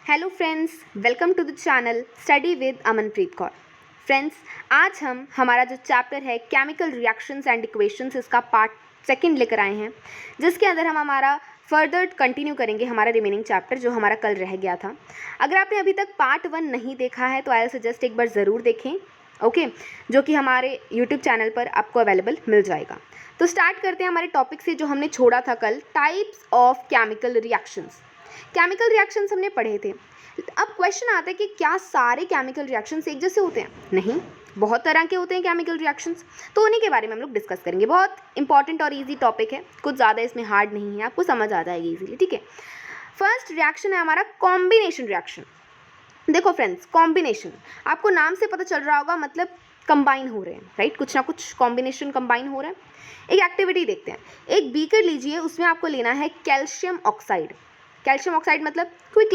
Hello friends, welcome to the channel study with Amanpreet Kaur. Friends, आज हम हमारा जो चैप्टर है केमिकल रिएक्शंस एंड इक्वेशंस, इसका पार्ट सेकंड लेकर आए हैं, जिसके अंदर हम हमारा फर्दर कंटिन्यू करेंगे हमारा रिमेनिंग चैप्टर जो हमारा कल रह गया था। अगर आपने अभी तक पार्ट 1 नहीं देखा है तो आई सजेस्ट एक बार ज़रूर देखें, ओके, जो कि हमारे यूट्यूब चैनल पर आपको अवेलेबल मिल जाएगा। तो स्टार्ट करते हैं हमारे टॉपिक से जो हमने छोड़ा था कल, types of chemical reactions. Chemical reactions हमने पढ़े थे। अब क्वेश्चन आता है कि क्या सारे केमिकल रिएक्शंस एक जैसे होते हैं? नहीं, बहुत तरह के होते हैं केमिकल रिएक्शंस। तो उन्हीं के बारे में हम लोग डिस्कस करेंगे। बहुत इंपॉर्टेंट और इजी टॉपिक है, कुछ ज़्यादा इसमें हार्ड नहीं है, आपको समझ आ जाएगी इजीली, ठीक है। फर्स्ट रिएक्शन है हमारा कॉम्बिनेशन रिएक्शन। देखो फ्रेंड्स, कॉम्बिनेशन आपको नाम से पता चल रहा होगा, मतलब कंबाइन हो रहे हैं, राइट? कुछ ना कुछ कॉम्बिनेशन कंबाइन हो रहा है। एक एक्टिविटी देखते हैं। एक बीकर लीजिए, उसमें आपको लेना है कैल्शियम ऑक्साइड। कैल्शियम ऑक्साइड मतलब क्विक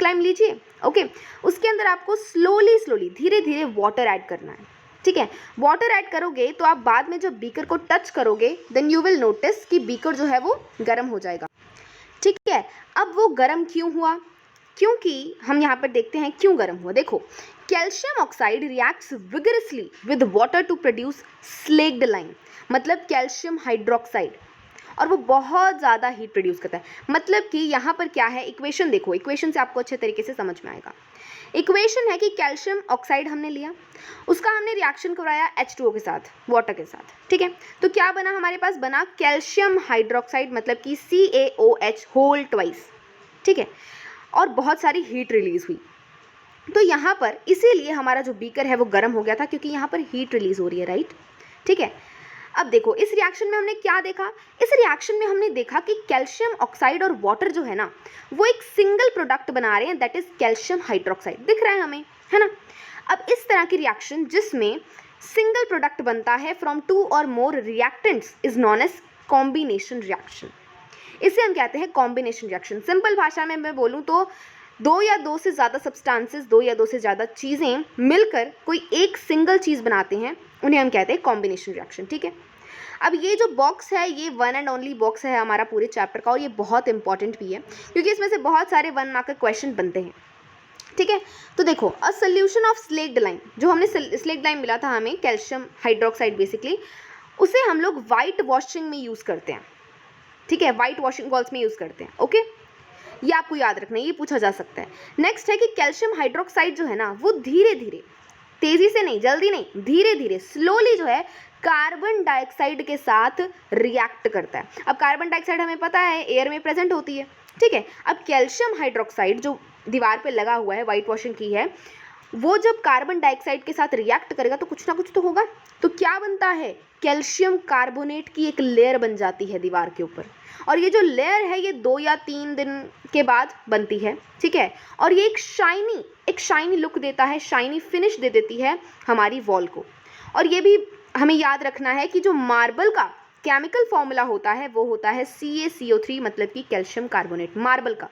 लाइम लीजिए, ओके। उसके अंदर आपको स्लोली धीरे धीरे वाटर ऐड करना है, ठीक है। वाटर ऐड करोगे तो आप बाद में जब बीकर को टच करोगे देन यू विल नोटिस कि बीकर जो है वो गर्म हो जाएगा, ठीक है। अब वो गर्म क्यों हुआ? क्योंकि हम यहाँ पर देखते हैं क्यों गर्म हुआ। देखो, calcium oxide reacts vigorously with water to produce slaked lime, मतलब कैल्शियम हाइड्रोक्साइड, और वो बहुत ज़्यादा हीट प्रोड्यूस करता है। मतलब कि यहाँ पर क्या है, इक्वेशन देखो, इक्वेशन से आपको अच्छे तरीके से समझ में आएगा। इक्वेशन है कि कैल्शियम ऑक्साइड हमने लिया, उसका हमने रिएक्शन करवाया H2O के साथ, वाटर के साथ, ठीक है। तो क्या बना हमारे पास? बना कैल्शियम हाइड्रोक्साइड, मतलब कि CaOH होल ट्वाइस, ठीक है। और बहुत सारी हीट रिलीज हुई। तो यहाँ पर इसीलिए हमारा जो बीकर है वो गर्म हो गया था, क्योंकि यहाँ पर हीट रिलीज हो रही है, राइट, ठीक है। अब देखो, इस रिएक्शन में हमने क्या देखा? इस रिएक्शन में हमने देखा कि कैल्शियम ऑक्साइड और वाटर जो है ना, वो एक सिंगल प्रोडक्ट बना रहे हैं, दैट इज कैल्शियम हाइड्रोक्साइड। दिख रहा है हमें, है ना? अब इस तरह की रिएक्शन जिसमें सिंगल प्रोडक्ट बनता है फ्रॉम 2 और more reactants is known as combination reaction. इसे हम कहते हैं कॉम्बिनेशन रिएक्शन। सिंपल भाषा में मैं बोलूँ तो दो या दो से ज़्यादा सब्सटेंसेस, दो या दो से ज़्यादा चीज़ें मिलकर कोई एक सिंगल चीज़ बनाते हैं, उन्हें हम कहते हैं कॉम्बिनेशन रिएक्शन, ठीक है। अब ये जो बॉक्स है, ये वन एंड ओनली बॉक्स है हमारा पूरे चैप्टर का, और ये बहुत इंपॉर्टेंट भी है क्योंकि इसमें से बहुत सारे 1 मार्क के क्वेश्चन बनते हैं, ठीक है। तो देखो, a solution of slaked lime, जो हमने स्लेक्ड लाइम मिला था हमें, कैल्शियम हाइड्रोक्साइड बेसिकली, उसे हम लोग वाइट वॉशिंग में यूज़ करते हैं, ठीक है। वाइट वॉशिंग बॉल्स में यूज़ करते हैं, ओके। ये आपको याद रखना है, ये पूछा जा सकता है। नेक्स्ट है कि कैल्शियम हाइड्रोक्साइड जो है ना, वो धीरे धीरे, तेजी से नहीं, जल्दी नहीं, धीरे धीरे स्लोली जो है कार्बन डाइऑक्साइड के साथ रिएक्ट करता है। अब कार्बन डाइऑक्साइड हमें पता है एयर में प्रेजेंट होती है, ठीक है। अब कैल्शियम हाइड्रोक्साइड जो दीवार पे लगा हुआ है, वाइट वॉशिंग की है, वो जब कार्बन डाइऑक्साइड के साथ रिएक्ट करेगा तो कुछ ना कुछ तो होगा। तो क्या बनता है? कैल्शियम कार्बोनेट की एक लेयर बन जाती है दीवार के ऊपर, और ये जो लेयर है ये 2 या 3 दिन के बाद बनती है, ठीक है। और ये एक शाइनी लुक देता है, शाइनी फिनिश दे देती है हमारी वॉल को। और ये भी हमें याद रखना है कि जो मार्बल का केमिकल फॉर्मूला होता है वो होता है CaCO3, मतलब कि कैल्शियम कार्बोनेट, मार्बल का।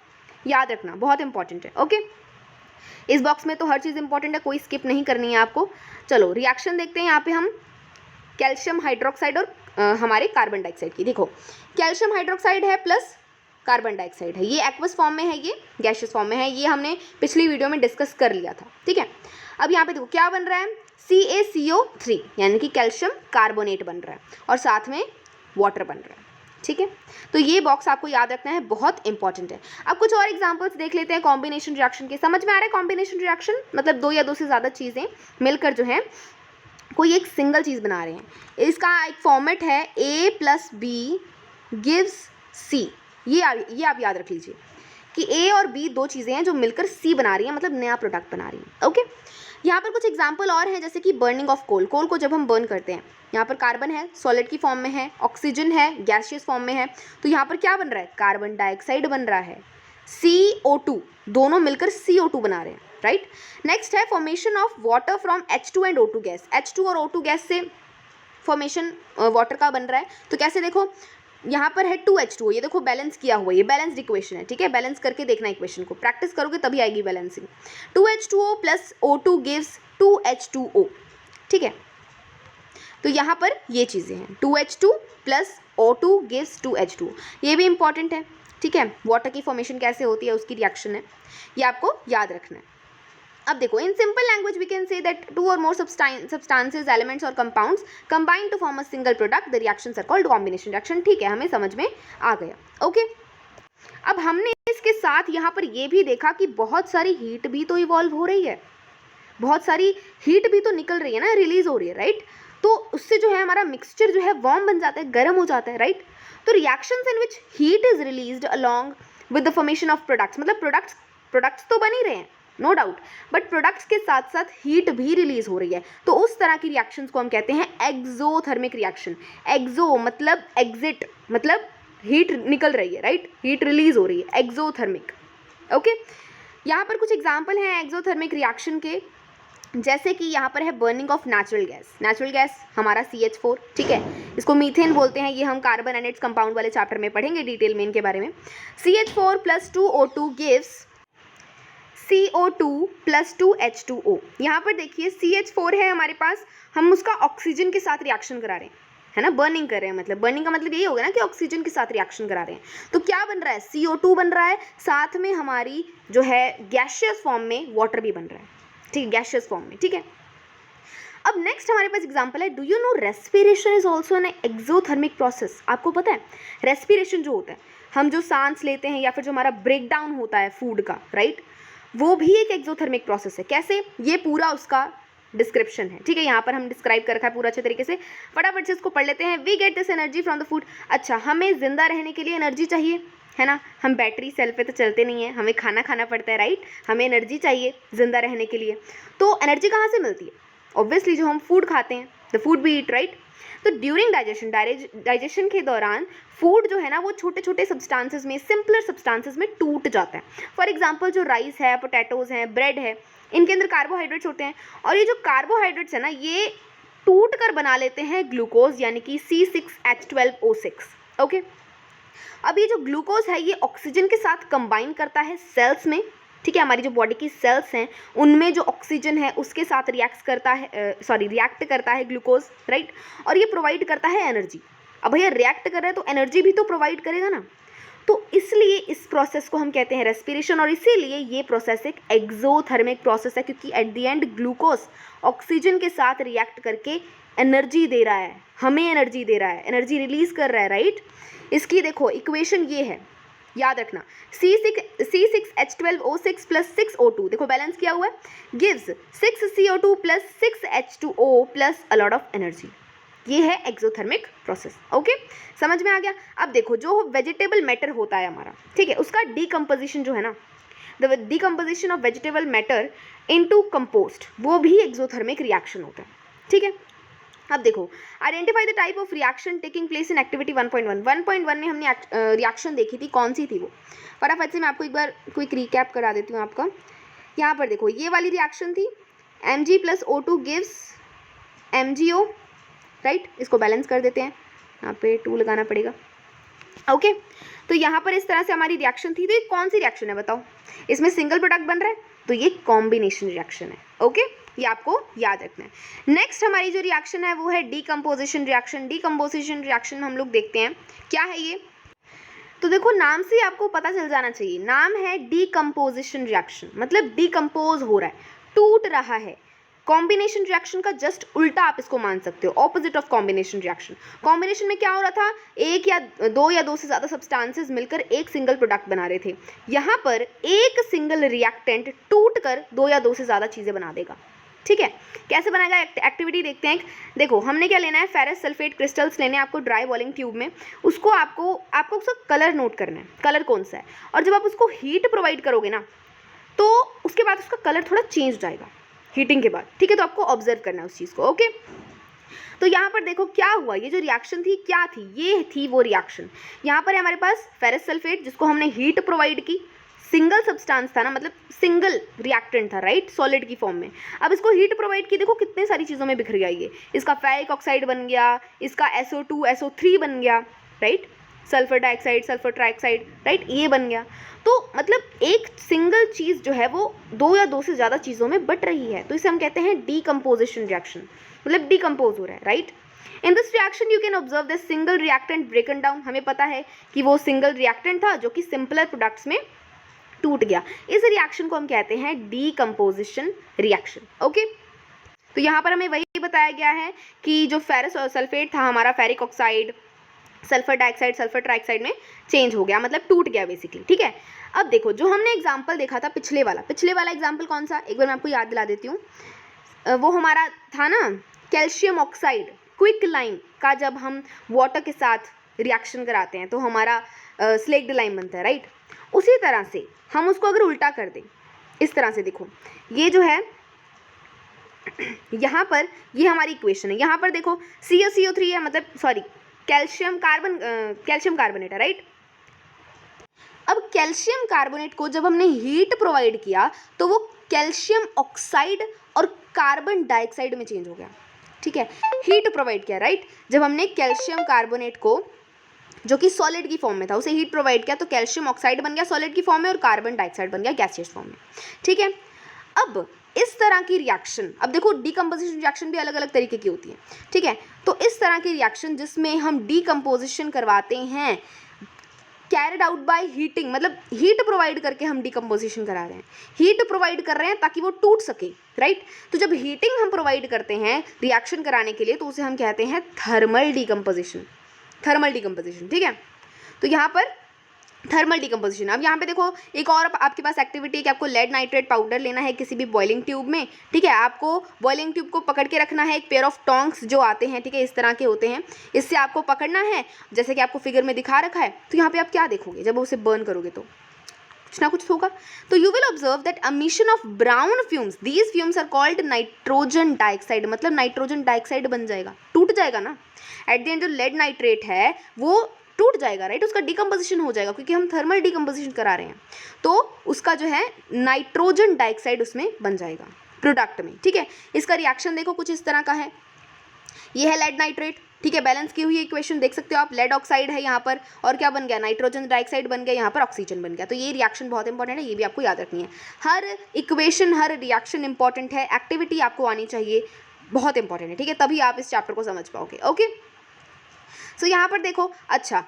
याद रखना, बहुत इंपॉर्टेंट है, ओके। इस बॉक्स में तो हर चीज़ इंपॉर्टेंट है, कोई स्किप नहीं करनी है आपको। चलो रिएक्शन देखते हैं यहाँ पे हम कैल्शियम हाइड्रोक्साइड और हमारे कार्बन डाइऑक्साइड की। देखो, कैल्शियम हाइड्रोक्साइड है प्लस कार्बन डाइऑक्साइड है, ये एक्वस फॉर्म में है, ये गैसियस फॉर्म में है, ये हमने पिछली वीडियो में डिस्कस कर लिया था, ठीक है। अब यहाँ पे देखो क्या बन रहा है, CaCO3 यानी कि कैल्शियम कार्बोनेट बन रहा है, और साथ में वाटर बन रहा है, ठीक है। तो ये बॉक्स आपको याद रखना है, बहुत इंपॉर्टेंट है। अब कुछ और एग्जांपल्स देख लेते हैं कॉम्बिनेशन रिएक्शन के। समझ में आ रहा है? कॉम्बिनेशन रिएक्शन मतलब 2 या 2 से ज़्यादा चीज़ें मिलकर जो है कोई एक सिंगल चीज़ बना रहे हैं। इसका एक फॉर्मेट है A + B गिव्स C। ये आप याद रख लीजिए कि A और B दो चीज़ें हैं जो मिलकर C बना रही हैं, मतलब नया प्रोडक्ट बना रही हैं, ओके। यहाँ पर कुछ एग्जाम्पल और हैं, जैसे कि बर्निंग ऑफ कोल को जब हम बर्न करते हैं, यहाँ पर कार्बन है, सॉलिड की फॉर्म में है, ऑक्सीजन है, गैसियस फॉर्म में है, तो यहाँ पर क्या बन रहा है? कार्बन डाइऑक्साइड बन रहा है, CO2, दोनों मिलकर CO2 बना रहे हैं, राइट। नेक्स्ट है formation of water from H2 and O2 gas. H2 और O2 गैस से फॉर्मेशन वाटर का बन रहा है, तो कैसे? देखो, यहाँ पर है 2H2O, ये देखो बैलेंस किया हुआ, ये बैलेंस्ड इक्वेशन है, ठीक है। बैलेंस करके देखना इक्वेशन को, प्रैक्टिस करोगे तभी आएगी balancing. 2H2O + O2 gives 2H2O, ठीक है। तो यहाँ पर ये चीज़ें हैं, 2H2 + O2 गिव्स 2H2O, ये भी इंपॉर्टेंट है, ठीक है, वाटर की फॉर्मेशन कैसे होती है उसकी रिएक्शन है, ये आपको याद रखना है। अब देखो, in simple language we can say that two or more substances, elements or compounds combine to form a single product, the reactions are called combination reaction. ठीक है, हमें समझ में आ गया। ओके, अब हमने इसके साथ यहाँ पर ये भी देखा कि बहुत सारी हीट भी तो इवॉल्व हो रही है, बहुत सारी हीट भी तो निकल रही है ना, रिलीज हो रही है, राइट। तो उससे जो है हमारा मिक्सचर जो है वार्म बन जाता है, गर्म हो जाता है, राइट। तो reactions in which heat is released along with the formation of products, मतलब प्रोडक्ट्स तो बन ही रहे हैं नो डाउट, बट प्रोडक्ट्स के साथ साथ हीट भी रिलीज हो रही है। तो उस तरह की रिएक्शंस को हम कहते हैं एक्सोथर्मिक रिएक्शन। एक्सो मतलब एग्जिट, मतलब हीट निकल रही है, राइट, हीट रिलीज हो रही है, एक्सोथर्मिक। ओके, यहाँ पर कुछ एग्जाम्पल हैं एक्सोथर्मिक रिएक्शन के, जैसे कि यहाँ पर है burning of natural gas. Natural gas हमारा CH4, ठीक है, इसको मीथेन बोलते हैं, ये हम कार्बन एंड इट्स कंपाउंड वाले चैप्टर में पढ़ेंगे डिटेल में इनके बारे में। CH4 + 2O2 gives CO2 + 2H2O। यहाँ पर देखिए CH4 है हमारे पास, हम उसका ऑक्सीजन के साथ रिएक्शन करा रहे हैं, है ना, बर्निंग कर रहे हैं, मतलब बर्निंग का मतलब यही होगा ना कि ऑक्सीजन के साथ रिएक्शन करा रहे हैं। तो क्या बन रहा है, CO2 बन रहा है, साथ में हमारी जो है गैशियस फॉर्म में वाटर भी बन रहा है, ठीक है, गैशियस फॉर्म में, ठीक है। अब नेक्स्ट हमारे पास एग्जांपल है, do you know respiration is also an exothermic process. आपको पता है रेस्पिरेशन जो होता है, हम जो सांस लेते हैं या फिर जो हमारा ब्रेक डाउन होता है फूड का, राइट, वो भी एक एक्सोथर्मिक प्रोसेस है। कैसे, ये पूरा उसका डिस्क्रिप्शन है, ठीक है, यहाँ पर हम डिस्क्राइब कर रखा है पूरा अच्छे तरीके से। फटाफट से इसको पढ़ लेते हैं। We get this energy from the food. अच्छा, हमें जिंदा रहने के लिए एनर्जी चाहिए, है ना, हम बैटरी सेल पे तो चलते नहीं हैं, हमें खाना खाना पड़ता है, राइट, हमें एनर्जी चाहिए जिंदा रहने के लिए। तो एनर्जी कहाँ से मिलती है, ऑब्वियसली जो हम फूड खाते हैं, the food we eat, right. तो ड्यूरिंग डाइजेशन के दौरान फूड जो है ना वो छोटे छोटे सब्सटेंसेस में, सिंपलर सब्सटेंसेस में टूट जाता है। फॉर एग्जांपल जो राइस है, पोटैटोज हैं, ब्रेड है, इनके अंदर कार्बोहाइड्रेट्स होते हैं, और ये जो कार्बोहाइड्रेट्स है ना ये टूट कर बना लेते हैं ग्लूकोज, यानी कि C6H12O6। ओके, अब ये जो ग्लूकोज है ये ऑक्सीजन के साथ कंबाइन करता है सेल्स में, ठीक है, हमारी जो बॉडी की सेल्स हैं उनमें जो ऑक्सीजन है उसके साथ रिएक्ट करता है ग्लूकोज, राइट, और ये प्रोवाइड करता है एनर्जी। अब भैया रिएक्ट कर रहा है तो एनर्जी भी तो प्रोवाइड करेगा ना, तो इसलिए इस प्रोसेस को हम कहते हैं रेस्पिरेशन, और इसीलिए ये प्रोसेस एक एक्सोथर्मिक प्रोसेस है, क्योंकि eight the and glucose oxygen के साथ रिएक्ट करके एनर्जी दे रहा है, हमें एनर्जी दे रहा है, एनर्जी रिलीज कर रहा है, राइट। इसकी देखो इक्वेशन ये है, याद रखना, C6H12O6 + 6O2, देखो बैलेंस किया हुआ है, gives 6CO2 + 6H2O + a lot of energy. ये है एक्सोथर्मिक प्रोसेस। ओके, समझ में आ गया। अब देखो जो वेजिटेबल मैटर होता है हमारा, ठीक है, उसका डीकम्पोजिशन जो है ना, the decomposition of vegetable matter into compost, वो भी एक्सोथर्मिक रिएक्शन होता है, ठीक है। अब देखो, identify the type of reaction taking place in activity 1.1। 1.1 में हमने रिएक्शन देखी थी, कौन सी थी वो, फटाफट से मैं आपको एक बार क्विक रिकैप करा देती हूँ आपका। यहाँ पर देखो ये वाली रिएक्शन थी, Mg + O2 gives MgO, right, इसको बैलेंस कर देते हैं, यहाँ पे 2 लगाना पड़ेगा। ओके, तो यहाँ पर इस तरह से हमारी रिएक्शन थी। तो ये कौन सी रिएक्शन है बताओ, इसमें सिंगल प्रोडक्ट बन रहा है, तो ये कॉम्बिनेशन रिएक्शन है। ओके, ये आपको याद रखना है। नेक्स्ट हमारी जो रिएक्शन है वो है डीकम्पोजिशन रिएक्शन। डीकम्पोजिशन रिएक्शन में हम लोग देखते हैं क्या है ये, तो देखो नाम से आपको पता चल जाना चाहिए, नाम है डीकम्पोजिशन रिएक्शन, मतलब डीकम्पोज हो रहा है, टूट रहा है। कॉम्बिनेशन रिएक्शन का जस्ट उल्टा आप इसको मान सकते हो, opposite of combination reaction. Combination में क्या हो रहा था, एक या दो से ज़्यादा सब्सटेंसेस मिलकर एक सिंगल प्रोडक्ट बना रहे थे। यहाँ पर एक सिंगल रिएक्टेंट टूट कर 2 या 2 से ज़्यादा चीज़ें बना देगा, ठीक है। कैसे बनाएगा, एक्टिविटी देखते हैं। देखो हमने क्या लेना है, फेरस सल्फेट क्रिस्टल्स लेने हैं आपको ड्राई बॉइलिंग ट्यूब में, उसको आपको उसका कलर नोट करना है, कलर कौन सा है, और जब आप उसको हीट प्रोवाइड करोगे ना तो उसके बाद उसका कलर थोड़ा चेंज हो जाएगा हीटिंग के बाद, ठीक है, तो आपको ऑब्जर्व करना है उस चीज़ को। ओके, तो यहाँ पर देखो क्या हुआ, ये जो रिएक्शन थी क्या थी, ये थी वो रिएक्शन। यहाँ पर है हमारे पास फेरस सल्फेट जिसको हमने हीट प्रोवाइड की, सिंगल सब्सटेंस था ना, मतलब सिंगल रिएक्टेंट था, राइट, सॉलिड की फॉर्म में। अब इसको हीट प्रोवाइड की, देखो कितने सारी चीज़ों में बिखर गया ये, इसका फेरिक ऑक्साइड बन गया, इसका SO2 SO3 बन गया, right, sulphur dioxide sulphur trioxide, right, ये बन गया। तो मतलब एक सिंगल चीज़ जो है वो 2 या 2 से ज़्यादा चीज़ों में बट रही है, तो इसे हम कहते हैं डीकम्पोजिशन रिएक्शन, मतलब डीकम्पोज हो रहा है, right. In this reaction you can observe the single reactant ब्रेकन down. हमें पता है कि वो सिंगल रिएक्टेंट था जो कि सिंपलर प्रोडक्ट्स में टूट गया। इस रिएक्शन को हम कहते हैं डीकम्पोजिशन रिएक्शन। ओके, तो यहाँ पर हमें वही बताया गया है कि जो फेरस सल्फेट था हमारा, ferric oxide sulphur dioxide sulphur trioxide में चेंज हो गया, मतलब टूट गया बेसिकली। ठीक है, अब देखो जो हमने एग्जाम्पल देखा था पिछले वाला एग्जाम्पल कौन सा, एक बार मैं आपको याद दिला देती हूँ। वो हमारा था ना कैल्शियम ऑक्साइड क्विक लाइम का, जब हम वाटर के साथ रिएक्शन कराते हैं तो हमारा स्लेक्ड लाइम बनता है, राइट। उसी तरह से हम उसको अगर उल्टा कर दें इस तरह से, देखो ये जो है यहाँ पर ये हमारी इक्वेशन है, यहाँ पर देखो CaCO3 है, मतलब सॉरी कैल्शियम कार्बोनेट है, राइट। अब कैल्शियम कार्बोनेट को जब हमने हीट प्रोवाइड किया तो वो कैल्शियम ऑक्साइड और कार्बन डाइऑक्साइड में चेंज हो गया। ठीक है, हीट प्रोवाइड किया, राइट। जब हमने कैल्शियम कार्बोनेट को जो कि सॉलिड की फॉर्म में था उसे हीट प्रोवाइड किया तो कैल्शियम ऑक्साइड बन गया सॉलिड की फॉर्म में और कार्बन डाइऑक्साइड बन गया गैसियस फॉर्म में। ठीक है, अब इस तरह की रिएक्शन, अब देखो डीकम्पोजिशन रिएक्शन भी अलग अलग तरीके की होती है। ठीक है, तो इस तरह की रिएक्शन जिसमें हम डीकम्पोजिशन करवाते हैं कैरिड आउट बाय हीटिंग, मतलब हीट प्रोवाइड करके हम डीकम्पोजिशन करा रहे हैं, हीट प्रोवाइड कर रहे हैं ताकि वो टूट सके, राइट। तो जब हीटिंग हम प्रोवाइड करते हैं रिएक्शन कराने के लिए तो उसे हम कहते हैं थर्मल डीकम्पोजिशन। ठीक है, तो यहाँ पर थर्मल डीकम्पोजिशन। अब यहाँ पे देखो एक और आपके पास एक्टिविटी है कि आपको लेड नाइट्रेट पाउडर लेना है किसी भी बॉइलिंग ट्यूब में। ठीक है, आपको बॉइलिंग ट्यूब को पकड़ के रखना है, एक पेयर ऑफ टोंग्स जो आते हैं, ठीक है, इस तरह के होते हैं, इससे आपको पकड़ना है जैसे कि आपको फिगर में दिखा रखा है। तो यहाँ पे आप क्या देखोगे जब उसे बर्न करोगे तो कुछ ना कुछ होगा। तो you will observe that emission of brown fumes, these fumes are called nitrogen dioxide, मतलब नाइट्रोजन डाइऑक्साइड बन जाएगा, टूट जाएगा ना। एट द एंड जो लेड नाइट्रेट है वो टूट जाएगा, राइट, उसका डीकम्पोजिशन हो जाएगा क्योंकि हम थर्मल डीकम्पोजिशन करा रहे हैं, तो उसका जो है नाइट्रोजन डाइऑक्साइड उसमें बन जाएगा प्रोडक्ट में। ठीक है, इसका रिएक्शन देखो कुछ इस तरह का है, ये है लेड नाइट्रेट। ठीक है, बैलेंस की हुई इक्वेशन देख सकते हो आप, लेड ऑक्साइड है यहाँ पर और क्या बन गया, नाइट्रोजन डाइऑक्साइड बन गया, यहाँ पर ऑक्सीजन बन गया। तो ये रिएक्शन बहुत इंपॉर्टेंट है, ये भी आपको याद रखनी है। हर इक्वेशन हर रिएक्शन इंपॉर्टेंट है, एक्टिविटी आपको आनी चाहिए, बहुत इंपॉर्टेंट है। ठीक है, तभी आप इस चैप्टर को समझ पाओगे। ओके, सो यहाँ पर देखो, अच्छा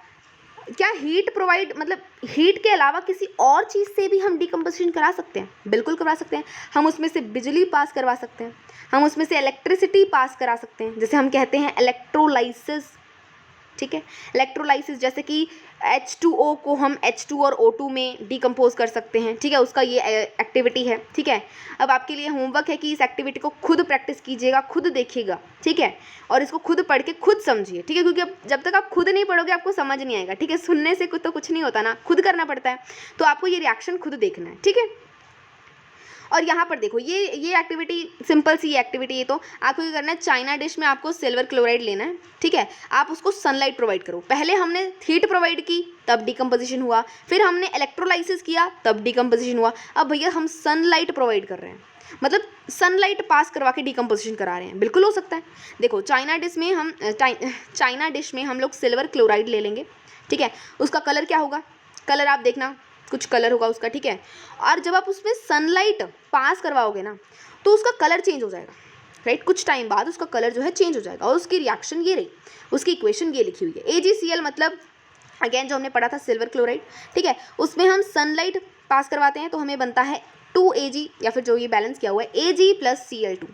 क्या हीट प्रोवाइड, मतलब हीट के अलावा किसी और चीज़ से भी हम डीकम्पोजिशन करा सकते हैं? बिल्कुल करवा सकते हैं। हम उसमें से बिजली पास करवा सकते हैं, हम उसमें से इलेक्ट्रिसिटी पास करा सकते हैं, जैसे हम कहते हैं इलेक्ट्रोलाइसिस। ठीक है, इलेक्ट्रोलाइसिस जैसे कि H2O को हम H2 और O2 में डीकम्पोज कर सकते हैं। ठीक है, उसका ये एक्टिविटी है। ठीक है, अब आपके लिए होमवर्क है कि इस एक्टिविटी को खुद प्रैक्टिस कीजिएगा, खुद देखिएगा। ठीक है, और इसको खुद पढ़ के खुद समझिए। ठीक है, क्योंकि अब जब तक आप खुद नहीं पढ़ोगे आपको समझ नहीं आएगा। ठीक है, सुनने से कुछ तो कुछ नहीं होता ना, खुद करना पड़ता है, तो आपको ये रिएक्शन खुद देखना है। ठीक है, और यहाँ पर देखो ये एक्टिविटी सिंपल सी एक्टिविटी है, तो आपको क्या करना है, चाइना डिश में आपको सिल्वर क्लोराइड लेना है। ठीक है, आप उसको सनलाइट प्रोवाइड करो। पहले हमने हीट प्रोवाइड की तब डीकम्पोजिशन हुआ, फिर हमने इलेक्ट्रोलाइसिस किया तब डीकम्पोजिशन हुआ। अब भैया हम सनलाइट प्रोवाइड कर रहे हैं, मतलब सनलाइट पास करवा के डीकम्पोजिशन करा रहे हैं, बिल्कुल हो सकता है। देखो चाइना डिश में हम लोग सिल्वर क्लोराइड ले लेंगे। ठीक है, उसका कलर क्या होगा, कलर आप देखना कुछ कलर होगा उसका। ठीक है, और जब आप उसमें सनलाइट पास करवाओगे ना तो उसका कलर चेंज हो जाएगा, राइट। कुछ टाइम बाद उसका कलर जो है चेंज हो जाएगा और उसकी रिएक्शन ये रही, उसकी इक्वेशन ये लिखी हुई है AgCl, मतलब अगेन जो हमने पढ़ा था सिल्वर क्लोराइड। ठीक है, उसमें हम सनलाइट पास करवाते हैं तो हमें बनता है 2Ag, या फिर जो ये बैलेंस किया हुआ है Ag + Cl2।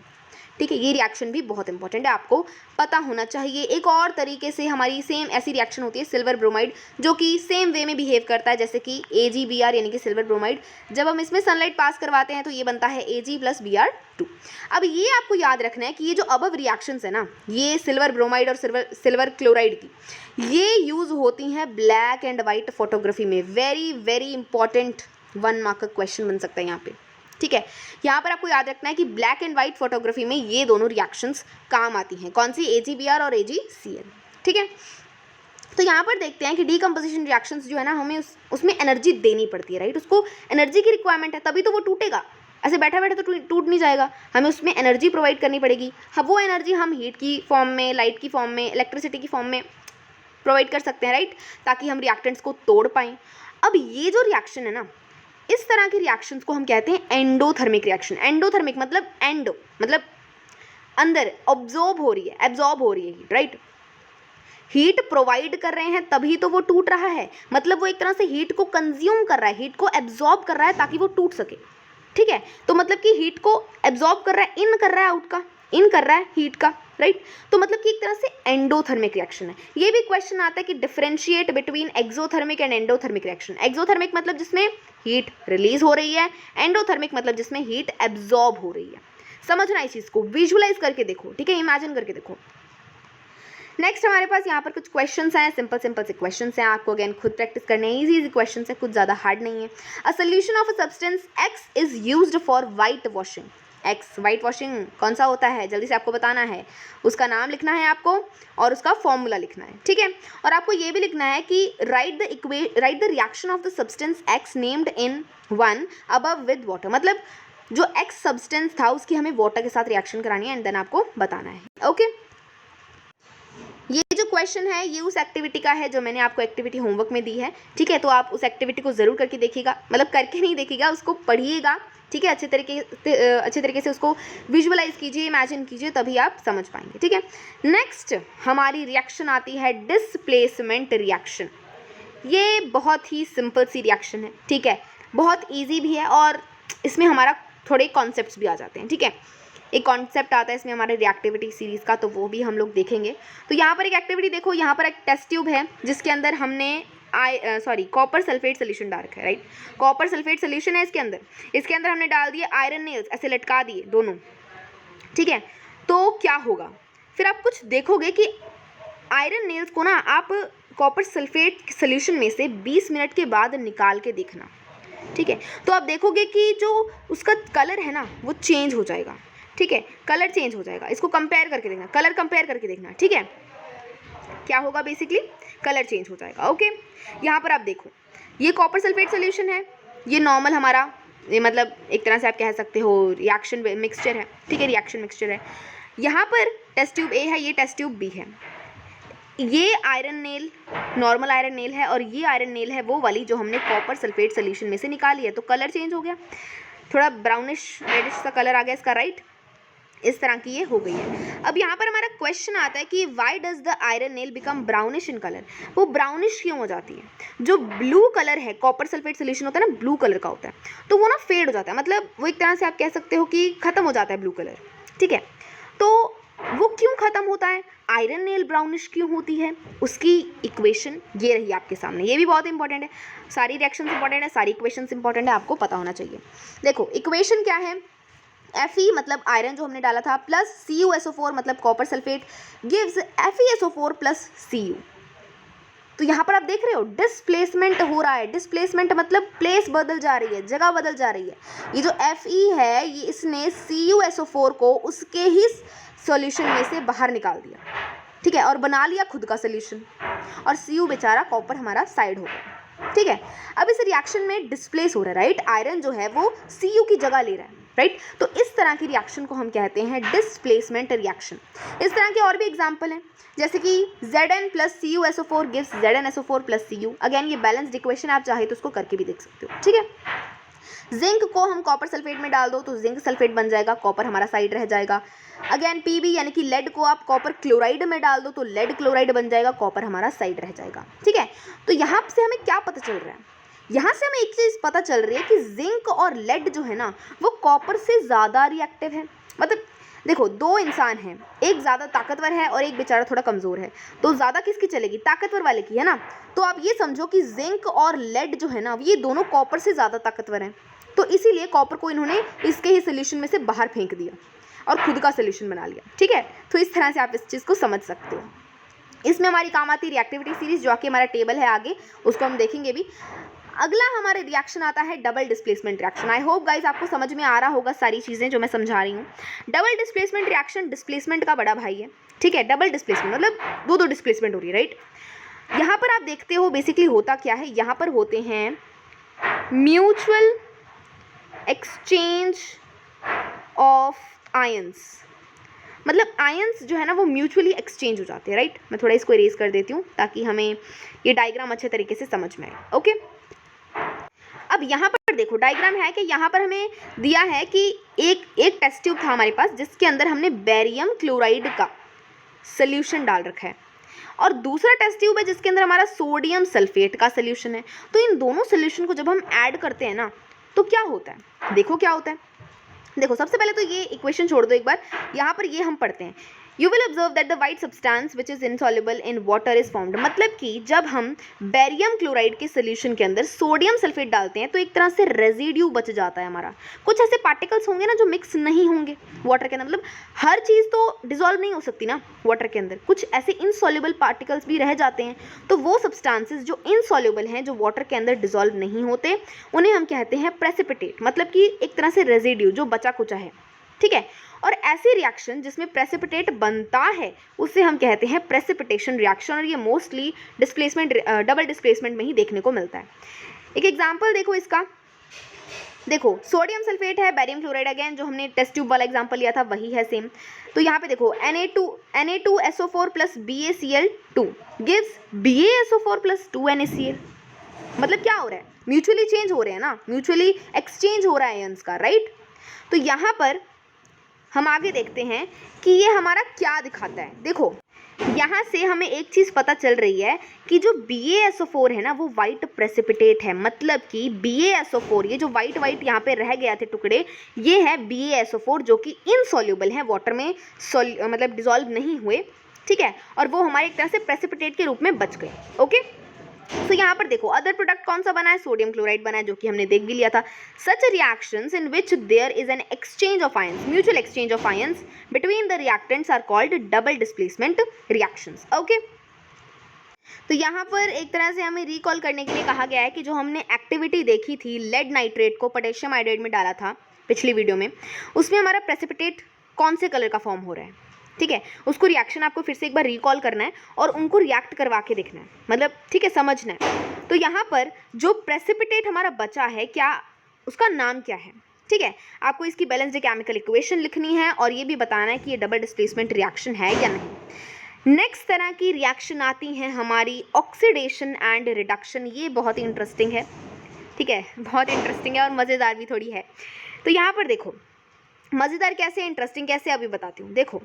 ठीक है, ये रिएक्शन भी बहुत इंपॉर्टेंट है, आपको पता होना चाहिए। एक और तरीके से हमारी सेम ऐसी रिएक्शन होती है सिल्वर ब्रोमाइड, जो कि सेम वे में बिहेव करता है जैसे कि AgBr यानी कि सिल्वर ब्रोमाइड। जब हम इसमें सनलाइट पास करवाते हैं तो ये बनता है Ag + Br2। अब ये आपको याद रखना है कि ये जो अबव रिएक्शंस है ना, ये सिल्वर ब्रोमाइड और सिल्वर क्लोराइड की, ये यूज़ होती हैं ब्लैक एंड वाइट फोटोग्राफी में। वेरी वेरी इंपॉर्टेंट 1 मार्क का क्वेश्चन बन सकता है यहाँ पे। ठीक है, यहाँ पर आपको याद रखना है कि ब्लैक एंड वाइट फोटोग्राफी में ये दोनों रिएक्शंस काम आती हैं। कौन सी, AgBr और AgCl। ठीक है, तो यहाँ पर देखते हैं कि डीकम्पोजिशन रिएक्शंस जो है ना, हमें उसमें एनर्जी देनी पड़ती है, राइट। उसको एनर्जी की रिक्वायरमेंट है, तभी तो वो टूटेगा, ऐसे बैठा बैठा तो टूट नहीं जाएगा, हमें उसमें एनर्जी प्रोवाइड करनी पड़ेगी। हाँ, वो एनर्जी हम हीट की फॉर्म में, लाइट की फॉर्म में, इलेक्ट्रिसिटी की फॉर्म में प्रोवाइड कर सकते हैं, राइट, ताकि हम रिएक्टेंट्स को तोड़ पाएँ। अब ये जो रिएक्शन है ना, इस तरह के रिएक्शंस को हम कहते हैं एंडोथर्मिक रिएक्शन। एंडोथर्मिक मतलब एंडो मतलब अंदर ऑब्जॉर्ब हो रही है, एब्जॉर्ब हो रही है हीट, राइट। हीट प्रोवाइड कर रहे हैं तभी तो वो टूट रहा है, मतलब वो एक तरह से हीट को कंज्यूम कर रहा है, हीट को एब्जॉर्ब कर रहा है ताकि वो टूट सके, ठीक है। तो मतलब कि हीट को एब्जॉर्ब कर रहा है, इन कर रहा है आउट का, इन कर रहा है हीट का, राइट। तो मतलब कि एक तरह से एंडोथर्मिक रिएक्शन है। ये भी क्वेश्चन आता है कि differentiate between exothermic and endothermic reaction. Exothermic मतलब जिसमें हीट रिलीज हो रही है, एंडोथर्मिक मतलब जिसमें हीट एब्जॉर्ब हो रही है। समझना इस चीज़ को, विजुअलाइज करके देखो, ठीक है, इमेजिन करके देखो। नेक्स्ट हमारे पास यहाँ पर कुछ क्वेश्चंस हैं, सिंपल सिंपल से क्वेश्चंस हैं, आपको अगेन खुद प्रैक्टिस करने हैं, इजी क्वेश्चंस हैं, कुछ ज़्यादा हार्ड नहीं है। A solution of a substance x is used for white washing. X white washing कौन सा होता है, जल्दी से आपको बताना है, उसका नाम लिखना है आपको और उसका फॉर्मूला लिखना है, ठीक है। और आपको ये भी लिखना है कि right the reaction of the substance x named in one above with water, मतलब जो एक्स सब्सटेंस था उसकी हमें वाटर के साथ रिएक्शन करानी है एंड देन आपको बताना है, ओके। ये जो क्वेश्चन है ये उस एक्टिविटी का है जो मैंने आपको एक्टिविटी होमवर्क में दी है, ठीक है। तो आप उस एक्टिविटी को ज़रूर करके देखिएगा, मतलब करके नहीं देखिएगा, उसको पढ़िएगा, ठीक है, अच्छे तरीके से उसको विजुअलाइज कीजिए, इमेजिन कीजिए, तभी आप समझ पाएंगे, ठीक है। नेक्स्ट हमारी रिएक्शन आती है डिस्प्लेसमेंट रिएक्शन। ये बहुत ही सिंपल सी रिएक्शन है, ठीक है, बहुत ईजी भी है और इसमें हमारा थोड़े कॉन्सेप्ट्स भी आ जाते हैं, ठीक है। एक कॉन्सेप्ट आता है इसमें हमारे रिएक्टिविटी सीरीज़ का, तो वो भी हम लोग देखेंगे। तो यहाँ पर एक एक्टिविटी देखो, यहाँ पर एक टेस्ट ट्यूब है जिसके अंदर हमने कॉपर सल्फेट सोल्यूशन डाल रखा है, राइट। कॉपर सल्फेट सोल्यूशन है इसके अंदर हमने डाल दिए आयरन नेल्स, ऐसे लटका दिए दोनों, ठीक है। तो क्या होगा, फिर आप कुछ देखोगे कि आयरन नेल्स को ना आप कॉपर सल्फेट सोल्यूशन में से 20 मिनट के बाद निकाल के देखना, ठीक है। तो आप देखोगे कि जो उसका कलर है ना वो चेंज हो जाएगा, ठीक है, कलर चेंज हो जाएगा। इसको कंपेयर करके देखना, कलर कंपेयर करके देखना, ठीक है। क्या होगा, बेसिकली कलर चेंज हो जाएगा, ओके। यहाँ पर आप देखो, ये कॉपर सल्फेट सोल्यूशन है, ये नॉर्मल हमारा, ये मतलब एक तरह से आप कह सकते हो रिएक्शन मिक्सचर है, ठीक है, रिएक्शन मिक्सचर है। यहाँ पर टेस्ट ट्यूब ए है, ये टेस्ट ट्यूब बी है। ये iron nail normal iron nail है और ये आयरन नेल है वो वाली जो हमने कॉपर सल्फेट सोल्यूशन में से निकाली है। तो कलर चेंज हो गया, थोड़ा ब्राउनिश रेडिश सा कलर आ गया इसका, राइट। इस तरह की ये हो गई है। अब यहाँ पर हमारा क्वेश्चन आता है कि why does the iron nail become brownish in colour. वो ब्राउनिश क्यों हो जाती है, जो ब्लू कलर है, कॉपर सल्फेट सोल्यूशन होता है ना, ब्लू कलर का होता है, तो वो ना फेड हो जाता है, मतलब वो एक तरह से आप कह सकते हो कि ख़त्म हो जाता है ब्लू कलर, ठीक है। तो वो क्यों ख़त्म होता है, आयरन नेल ब्राउनिश क्यों होती है, उसकी इक्वेशन ये रही आपके सामने। ये भी बहुत इंपॉर्टेंट है, सारी रिएक्शन इंपॉर्टेंट है, सारी इक्वेशंस इंपॉर्टेंट है, आपको पता होना चाहिए। देखो इक्वेशन क्या है, Fe मतलब आयरन जो हमने डाला था प्लस CuSO4 मतलब copper sulphate gives FeSO4 plus Cu। तो यहाँ पर आप देख रहे हो डिस्प्लेसमेंट हो रहा है, डिस्प्लेसमेंट मतलब प्लेस बदल जा रही है, जगह बदल जा रही है। ये जो Fe है ये इसने CuSO4 को उसके ही सॉल्यूशन में से बाहर निकाल दिया, ठीक है, और बना लिया खुद का सॉल्यूशन, और Cu बेचारा कॉपर हमारा साइड हो गया, ठीक है। अब इस रिएक्शन में डिस्प्लेस हो रहा है, राइट, आयरन जो है वो Cu की जगह ले रहा है, राइट। तो इस तरह की रिएक्शन को हम कहते हैं डिस्प्लेसमेंट रिएक्शन। इस तरह के और भी एग्जांपल हैं, जैसे कि Zn plus CuSO4 gives ZnSO4 plus Cu। Again ये बैलेंस्ड इक्वेशन आप चाहे तो उसको करके भी देख सकते हो, ठीक है। जिंक को हम कॉपर सल्फेट में डाल दो तो जिंक सल्फेट बन जाएगा, कॉपर हमारा साइड रह जाएगा। अगेन Pb यानी कि लेड को आप कॉपर क्लोराइड में डाल दो तो लेड क्लोराइड बन जाएगा, कॉपर हमारा साइड रह जाएगा, ठीक है। तो यहाँ से हमें क्या पता चल रहा है, यहाँ से हमें एक चीज़ पता चल रही है कि जिंक और लेड जो है ना वो कॉपर से ज़्यादा रिएक्टिव है। मतलब देखो दो इंसान हैं, एक ज़्यादा ताकतवर है और एक बेचारा थोड़ा कमज़ोर है, तो ज़्यादा किसकी चलेगी, ताकतवर वाले की, है ना। तो आप ये समझो कि जिंक और लेड जो है ना ये दोनों कॉपर से ज़्यादा ताकतवर हैं, तो इसीलिए कॉपर को इन्होंने इसके ही सोल्यूशन में से बाहर फेंक दिया और खुद का सोल्यूशन बना लिया, ठीक है। तो इस तरह से आप इस चीज़ को समझ सकते हो। इसमें हमारी काम आती है रिएक्टिविटी सीरीज, जो कि हमारा टेबल है आगे, उसको हम देखेंगे भी। अगला हमारे रिएक्शन आता है double displacement reaction. I hope guys आपको समझ में आ रहा होगा सारी चीज़ें जो मैं समझा रही हूँ। डबल डिस्प्लेसमेंट रिएक्शन डिस्प्लेसमेंट का बड़ा भाई है, ठीक है। डबल डिस्प्लेसमेंट मतलब दो डिस्प्लेसमेंट हो रही है, राइट। यहाँ पर आप देखते हो बेसिकली होता क्या है, यहाँ पर होते हैं म्यूचुअल एक्सचेंज ऑफ आयंस, मतलब आयंस जो है ना वो म्यूचुअली एक्सचेंज हो जाते हैं, राइट। मैं थोड़ा इसको इरेज कर देती हूँ ताकि हमें ये डायग्राम अच्छे तरीके से समझ में आए, ओके। अब यहाँ पर देखो डायग्राम है कि यहाँ पर हमें दिया है कि एक टेस्ट ट्यूब था हमारे पास जिसके अंदर हमने बेरियम क्लोराइड का सोल्यूशन डाल रखा है और दूसरा टेस्ट ट्यूब है जिसके अंदर हमारा सोडियम सल्फेट का सोल्यूशन है। तो इन दोनों सोल्यूशन को जब हम ऐड करते हैं ना तो क्या होता है, देखो क्या होता है। देखो सबसे पहले तो ये इक्वेशन छोड़ दो एक बार, यहाँ पर ये हम पढ़ते हैं। You will observe that the white substance which is insoluble in water is formed. मतलब कि जब हम बेरियम क्लोराइड के सोल्यूशन के अंदर सोडियम सल्फेट डालते हैं तो एक तरह से रेजिड्यू बच जाता है हमारा। कुछ ऐसे पार्टिकल्स होंगे ना जो मिक्स नहीं होंगे वाटर के अंदर, मतलब हर चीज़ तो डिजॉल्व नहीं हो सकती ना वाटर के अंदर, कुछ ऐसे इनसॉल्युबल पार्टिकल्स भी रह जाते हैं। तो वो सब्सटेंसेस जो इनसॉल्युबल हैं, जो वाटर के अंदर डिजॉल्व नहीं होते, उन्हें हम कहते हैं प्रेसिपिटेट, मतलब कि एक तरह से रेजिड्यू जो बचा कुचा है, ठीक है। और ऐसी रिएक्शन जिसमें प्रेसिपिटेट बनता है उसे हम कहते हैं प्रेसिपिटेशन रिएक्शन, और ये मोस्टली डिस्प्लेसमेंट डबल डिस्प्लेसमेंट में ही देखने को मिलता है। एक एग्जांपल देखो इसका, देखो सोडियम सल्फेट है, बेरियम क्लोराइड, अगेन जो हमने टेस्ट ट्यूब वाला एग्जांपल लिया था वही है सेम। तो यहाँ पे देखो Na2SO4 plus BaCl2 gives BaSO4 plus 2NaCl। मतलब क्या हो रहा है, म्यूचुअली चेंज हो रहे हैं ना, म्यूचुअली एक्सचेंज हो रहा है आयंस का, राइट। तो यहाँ पर हम आगे देखते हैं कि ये हमारा क्या दिखाता है। देखो यहाँ से हमें एक चीज़ पता चल रही है कि जो BaSO4 है ना वो वाइट प्रेसिपिटेट है। मतलब कि BaSO4, ये जो वाइट वाइट यहाँ पे रह गया थे टुकड़े, ये है BaSO4 जो कि इनसॉल्युबल है, वाटर में मतलब डिजॉल्व नहीं हुए, ठीक है, और वो हमारे एक तरह से प्रेसिपिटेट के रूप में बच गए। ओके, तो यहाँ पर देखो अदर प्रोडक्ट कौन सा बना है, सोडियम क्लोराइड बना है, जो कि हमने देख भी लिया था। Such reactions in which there is an exchange of ions, mutual exchange of ions between the reactants are called double displacement reactions. Okay, तो यहाँ पर एक तरह से हमें रिकॉल करने के लिए कहा गया है कि जो हमने एक्टिविटी देखी थी लेड नाइट्रेट को पोटेशियम आयोडाइड में डाला था पिछली वीडियो में, उसमें हमारा प्रेसिपिटेट कौन से कलर का फॉर्म हो रहा है, ठीक है। उसको रिएक्शन आपको फिर से एक बार रिकॉल करना है और उनको रिएक्ट करवा के देखना है, मतलब ठीक है, समझना है। तो यहाँ पर जो प्रेसिपिटेट हमारा बचा है, क्या उसका नाम क्या है, ठीक है। आपको इसकी बैलेंस्ड केमिकल इक्वेशन लिखनी है और ये भी बताना है कि ये डबल डिस्प्लेसमेंट रिएक्शन है या नहीं। नेक्स्ट तरह की रिएक्शन आती हैं हमारी ऑक्सीडेशन एंड रिडक्शन। ये बहुत ही इंटरेस्टिंग है, ठीक है, बहुत इंटरेस्टिंग है और मज़ेदार भी थोड़ी है। तो यहाँ पर देखो मज़ेदार कैसे, इंटरेस्टिंग कैसे, अभी बताती हूँ। देखो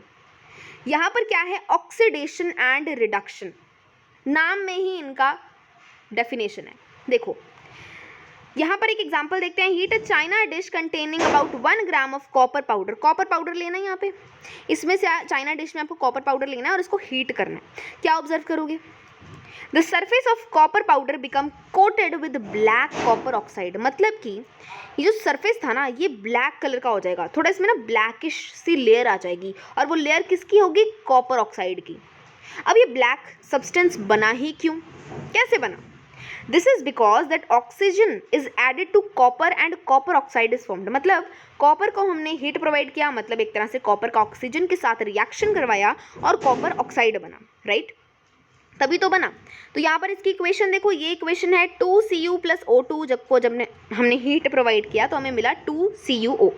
यहाँ पर क्या है, ऑक्सीडेशन एंड रिडक्शन, नाम में ही इनका डेफिनेशन है। देखो यहाँ पर एक एग्जांपल देखते हैं। Heat a China dish containing about 1 gram of copper powder. Copper powder लेना है यहाँ पे, इसमें से चाइना डिश में आपको कॉपर पाउडर लेना है और इसको हीट करना है। क्या ऑब्जर्व करोगे, the surface of copper powder become coated with black copper oxide. मतलब कि ये जो सरफेस था ना ये ब्लैक कलर का हो जाएगा, थोड़ा इसमें ना ब्लैकिश सी लेयर आ जाएगी, और वो लेयर किसकी होगी, कॉपर ऑक्साइड की। अब ये ब्लैक सब्सटेंस बना ही क्यों, कैसे बना, this is because that oxygen is added to copper and copper oxide is formed. मतलब कॉपर को हमने हीट प्रोवाइड किया, मतलब एक तरह से कॉपर का ऑक्सीजन के साथ रिएक्शन करवाया और कॉपर ऑक्साइड बना, राइट, तभी तो बना। तो यहाँ पर इसकी इक्वेशन देखो, ये इक्वेशन है 2Cu प्लस O2। जब हमने हीट प्रोवाइड किया तो हमें मिला 2CuO,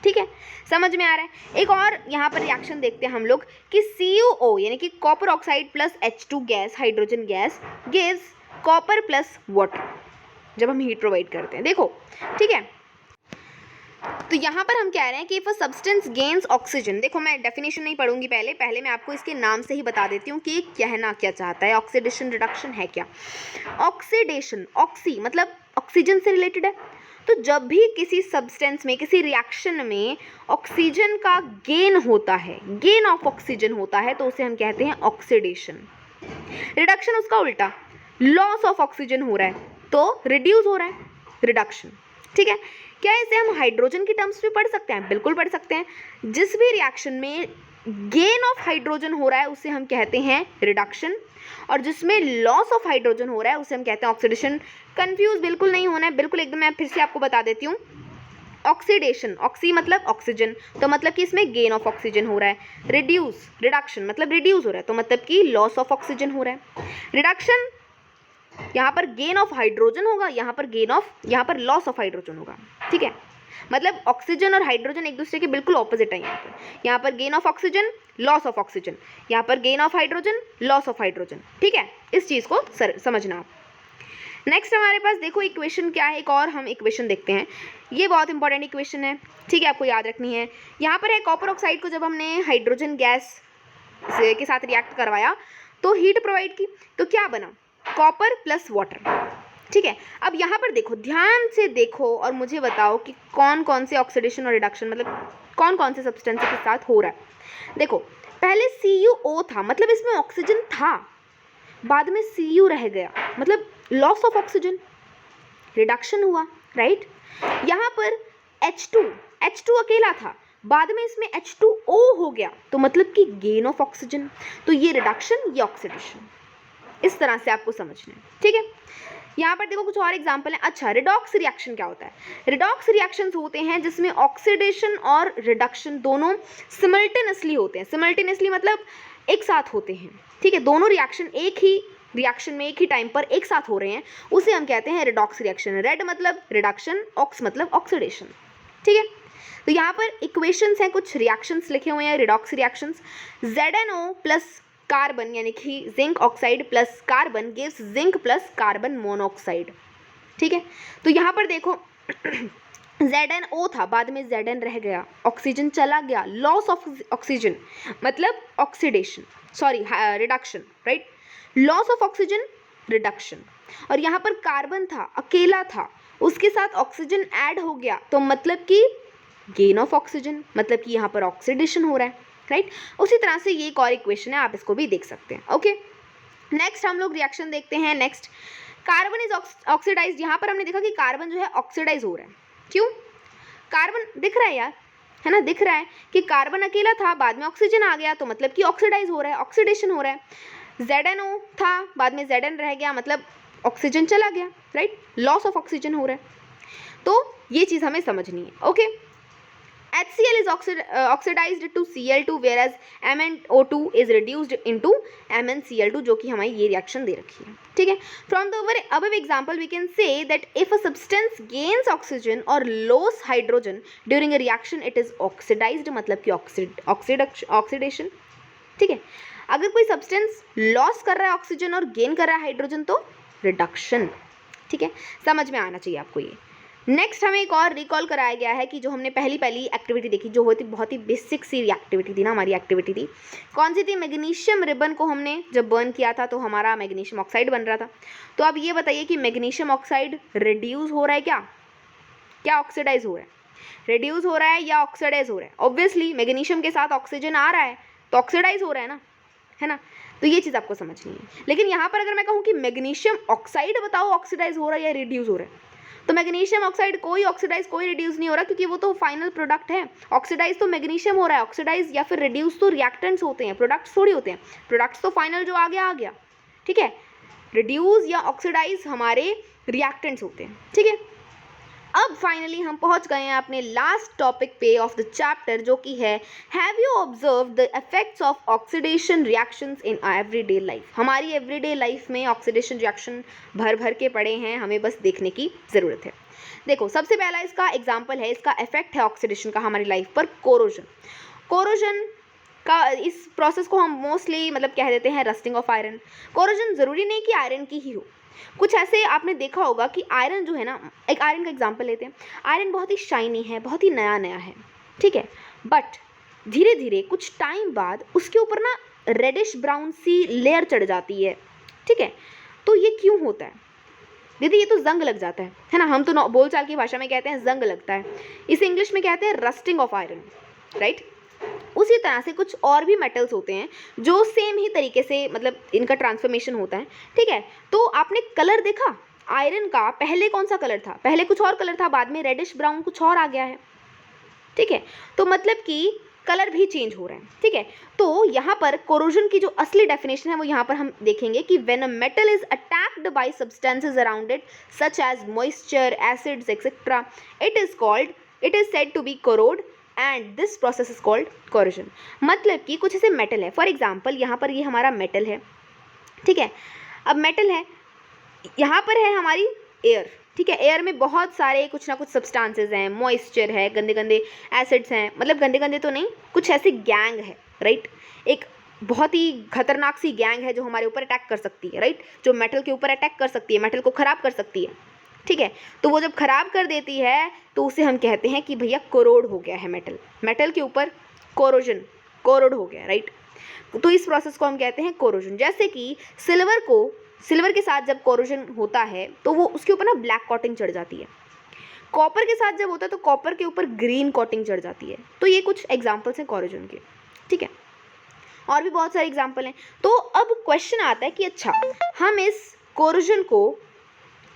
ठीक है, समझ में आ रहा है। एक और यहाँ पर रिएक्शन देखते हैं हम लोग कि CuO यानी कि copper oxide plus H2 gas, hydrogen gas, gives copper plus water, जब हम हीट प्रोवाइड करते हैं। देखो ठीक है, तो यहाँ पर हम कह रहे हैं कि if a substance gains oxygen, देखो मैं डेफिनेशन नहीं पढ़ूंगी, पहले मैं आपको इसके नाम से ही बता देती हूँ कि कहना क्या चाहता है। ऑक्सीडेशन रिडक्शन है क्या, ऑक्सीडेशन, ऑक्सी मतलब ऑक्सीजन से रिलेटेड है। तो जब भी किसी सब्सटेंस में, किसी रिएक्शन में ऑक्सीजन का गेन होता है, गेन ऑफ ऑक्सीजन होता है, तो उसे हम कहते हैं ऑक्सीडेशन। रिडक्शन उसका उल्टा, लॉस ऑफ ऑक्सीजन हो रहा है तो रिड्यूस हो रहा है, रिडक्शन, ठीक है। क्या इसे हम हाइड्रोजन की टर्म्स में पढ़ सकते हैं, बिल्कुल पढ़ सकते हैं। जिस भी रिएक्शन में गेन ऑफ हाइड्रोजन हो रहा है उसे हम कहते हैं रिडक्शन, और जिसमें लॉस ऑफ हाइड्रोजन हो रहा है उसे हम कहते हैं ऑक्सीडेशन। कंफ्यूज बिल्कुल नहीं होना है, बिल्कुल एकदम, मैं फिर से आपको बता देती हूँ। ऑक्सीडेशन, ऑक्सी मतलब ऑक्सीजन, तो मतलब कि इसमें गेन ऑफ ऑक्सीजन हो रहा है। रिड्यूस, रिडक्शन मतलब रिड्यूस हो रहा है, तो मतलब कि लॉस ऑफ ऑक्सीजन हो रहा है। रिडक्शन यहाँ पर गेन ऑफ हाइड्रोजन होगा, यहाँ पर लॉस ऑफ हाइड्रोजन होगा, ठीक है। मतलब ऑक्सीजन और हाइड्रोजन एक दूसरे के बिल्कुल ऑपोजिट है। यहाँ पर gain of oxygen, loss of oxygen, यहाँ पर gain of hydrogen, loss of hydrogen, ठीक है। इस चीज़ को समझना आप। नेक्स्ट हमारे पास देखो इक्वेशन क्या है, एक और हम इक्वेशन देखते हैं। ये बहुत इंपॉर्टेंट इक्वेशन है, ठीक है, आपको याद रखनी है। यहाँ पर है कॉपर ऑक्साइड को जब हमने हाइड्रोजन गैस के साथ रिएक्ट करवाया तो हीट प्रोवाइड की, तो क्या बना, कॉपर प्लस वाटर, ठीक है। अब यहाँ पर देखो, ध्यान से देखो और मुझे बताओ कि कौन कौन से ऑक्सीडेशन और रिडक्शन मतलब कौन कौन से सब्सटेंस के साथ हो रहा है। देखो पहले CuO था, मतलब इसमें ऑक्सीजन था, बाद में Cu रह गया, मतलब लॉस ऑफ ऑक्सीजन, रिडक्शन हुआ, राइट। यहाँ पर H2 अकेला था, बाद में इसमें H2O हो गया, तो मतलब कि गेन ऑफ ऑक्सीजन, तो ये रिडक्शन, ये ऑक्सीडेशन, इस तरह से आपको समझना है, ठीक है। यहाँ पर देखो कुछ और एग्जाम्पल है। अच्छा, रिडॉक्स रिएक्शन क्या होता है? रिडॉक्स रिएक्शंस होते हैं जिसमें ऑक्सीडेशन और रिडक्शन दोनों सिमल्टेनियसली होते हैं। सिमल्टेनियसली मतलब एक साथ होते हैं, ठीक है, दोनों रिएक्शन एक ही रिएक्शन में एक ही टाइम पर एक साथ हो रहे हैं, उसे हम कहते हैं रिडॉक्स रिएक्शन। रेड मतलब रिडक्शन, ऑक्स मतलब ऑक्सीडेशन, ठीक है। तो यहाँ पर इक्वेशंस हैं, कुछ रिएक्शंस लिखे हुए हैं redox reactions. ZnO plus carbon यानी कि zinc oxide plus carbon gives zinc plus carbon monoxide, ठीक है। तो यहाँ पर देखो ZnO था, बाद में Zn रह गया, ऑक्सीजन चला गया, लॉस ऑफ ऑक्सीजन मतलब oxidation, sorry reduction, right, loss of oxygen, reduction. और यहाँ पर कार्बन था, अकेला था, उसके साथ ऑक्सीजन ऐड हो गया, तो मतलब कि गेन ऑफ ऑक्सीजन, मतलब कि यहाँ पर ऑक्सीडेशन हो रहा है, राइट। उसी तरह से ये एक और इक्वेशन है, आप इसको भी देख सकते हैं, ओके। नेक्स्ट हम लोग रिएक्शन देखते हैं। Next carbon is oxidized. यहाँ पर हमने देखा कि कार्बन जो है ऑक्सीडाइज हो रहा है, क्यों? कार्बन दिख रहा है यार, है ना, दिख रहा है कि कार्बन अकेला था, बाद में ऑक्सीजन आ गया, तो मतलब कि ऑक्सीडाइज हो रहा है, ऑक्सीडेशन हो रहा है। ZnO था, बाद में Zn रह गया, मतलब ऑक्सीजन चला गया, राइट, लॉस ऑफ ऑक्सीजन हो रहा है। तो ये चीज़ हमें समझनी है, okay. HCl is oxidized to Cl2 whereas MnO2 is reduced into MnCl2, जो कि हमारी ये रिएक्शन दे रखी है, ठीक है। From the above example we can say that if a substance gains oxygen or loses hydrogen during a reaction it is oxidized, मतलब कि ऑक्सीडेशन, ठीक है। अगर कोई सब्सटेंस लॉस कर रहा है ऑक्सीजन और गेन कर रहा है हाइड्रोजन तो रिडक्शन, ठीक है, समझ में आना चाहिए आपको ये। नेक्स्ट हमें एक और रिकॉल कराया गया है कि जो हमने पहली एक्टिविटी देखी, जो होती बहुत ही बेसिक सी एक्टिविटी थी ना, हमारी एक्टिविटी थी, कौन सी थी? मैग्नीशियम रिबन को हमने जब बर्न किया था तो हमारा मैग्नीशियम ऑक्साइड बन रहा था। तो अब ये बताइए कि मैग्नीशियम ऑक्साइड रिड्यूस हो रहा है क्या ऑक्सीडाइज हो रहा है? रिड्यूस हो रहा है या ऑक्सीडाइज हो रहा है? ऑब्वियसली मैग्नीशियम के साथ ऑक्सीजन आ रहा है तो ऑक्सीडाइज हो रहा है ना। तो ये चीज़ आपको समझनी है। लेकिन यहाँ पर अगर मैं कहूँ कि मैग्नीशियम ऑक्साइड बताओ ऑक्सीडाइज हो रहा है या रिड्यूस हो रहा है, तो मैग्नीशियम ऑक्साइड कोई ऑक्सीडाइज कोई रिड्यूस नहीं हो रहा, क्योंकि वो तो फाइनल प्रोडक्ट है। ऑक्सीडाइज तो मैग्नीशियम हो रहा है, ऑक्सीडाइज या फिर रिड्यूस तो रिएक्टेंट्स होते हैं, प्रोडक्ट्स थोड़ी होते हैं। प्रोडक्ट्स तो फाइनल जो आ गया, ठीक है। रिड्यूस या ऑक्सीडाइज हमारे रिएक्टेंट्स होते हैं, ठीक है। अब फाइनली हम पहुंच गए हैं अपने लास्ट टॉपिक पे ऑफ द चैप्टर, जो कि है have you observe the effects of oxidation reactions in everyday life. हमारी एवरीडे लाइफ में ऑक्सीडेशन रिएक्शन भर के पड़े हैं, हमें बस देखने की ज़रूरत है। देखो सबसे पहला इसका एग्जाम्पल है, इसका इफेक्ट है ऑक्सीडेशन का हमारी लाइफ पर, कोरोजन का। इस प्रोसेस को हम मोस्टली मतलब कह देते हैं रस्टिंग ऑफ आयरन। कोरोजन ज़रूरी नहीं कि आयरन की ही हो, कुछ ऐसे आपने देखा होगा कि आयरन जो है ना, एक आयरन का एग्जांपल लेते हैं। आयरन बहुत ही शाइनी है, बहुत ही नया है, ठीक है, बट धीरे धीरे कुछ टाइम बाद उसके ऊपर ना रेडिश ब्राउन सी लेयर चढ़ जाती है, ठीक है। तो ये क्यों होता है दीदी? ये तो जंग लग जाता है ना, हम तो बोलचाल की भाषा में कहते हैं जंग लगता है, इसे इंग्लिश में कहते हैं रस्टिंग ऑफ आयरन, राइट। उसी तरह से कुछ और भी मेटल्स होते हैं जो सेम ही तरीके से मतलब इनका ट्रांसफॉर्मेशन होता है, ठीक है। तो आपने कलर देखा आयरन का, पहले कौन सा कलर था? पहले कुछ और कलर था, बाद में रेडिश ब्राउन कुछ और आ गया है, ठीक है। तो मतलब कि कलर भी चेंज हो रहा है, ठीक है। तो यहाँ पर कोरोजन की जो असली डेफिनेशन है वो यहाँ पर हम देखेंगे कि when a metal is attacked by substances around it such as moisture, acids etcetera, it is said to be corroded and this process is called corrosion. मतलब कि कुछ ऐसे मेटल है, फॉर एग्जाम्पल यहाँ पर ये हमारा मेटल है, ठीक है। अब मेटल है, यहाँ पर है हमारी एयर, ठीक है। एयर में बहुत सारे कुछ ना कुछ सब्सटेंसेस हैं, मॉइस्चर है, गंदे एसिड्स हैं, मतलब गंदे तो नहीं, कुछ ऐसे गैंग है, राइट। एक बहुत ही खतरनाक सी गैंग है जो हमारे ऊपर अटैक कर सकती है, राइट, जो मेटल के ऊपर अटैक कर सकती है, मेटल को ख़राब कर सकती है, ठीक है। तो वो जब ख़राब कर देती है तो उसे हम कहते हैं कि भैया कोरोड हो गया है मेटल, मेटल के ऊपर कोरोजन, कोरोड हो गया, राइट। तो इस प्रोसेस को हम कहते हैं कोरोजन। जैसे कि सिल्वर के साथ जब कोरोजन होता है तो वो उसके ऊपर ना ब्लैक कोटिंग चढ़ जाती है। कॉपर के साथ जब होता है तो कॉपर के ऊपर ग्रीन कोटिंग चढ़ जाती है। तो ये कुछ एग्जाम्पल्स हैं कोरोजन के, ठीक है। और भी बहुत सारे एग्जाम्पल हैं। तो अब क्वेश्चन आता है कि अच्छा हम इस कोरोजन को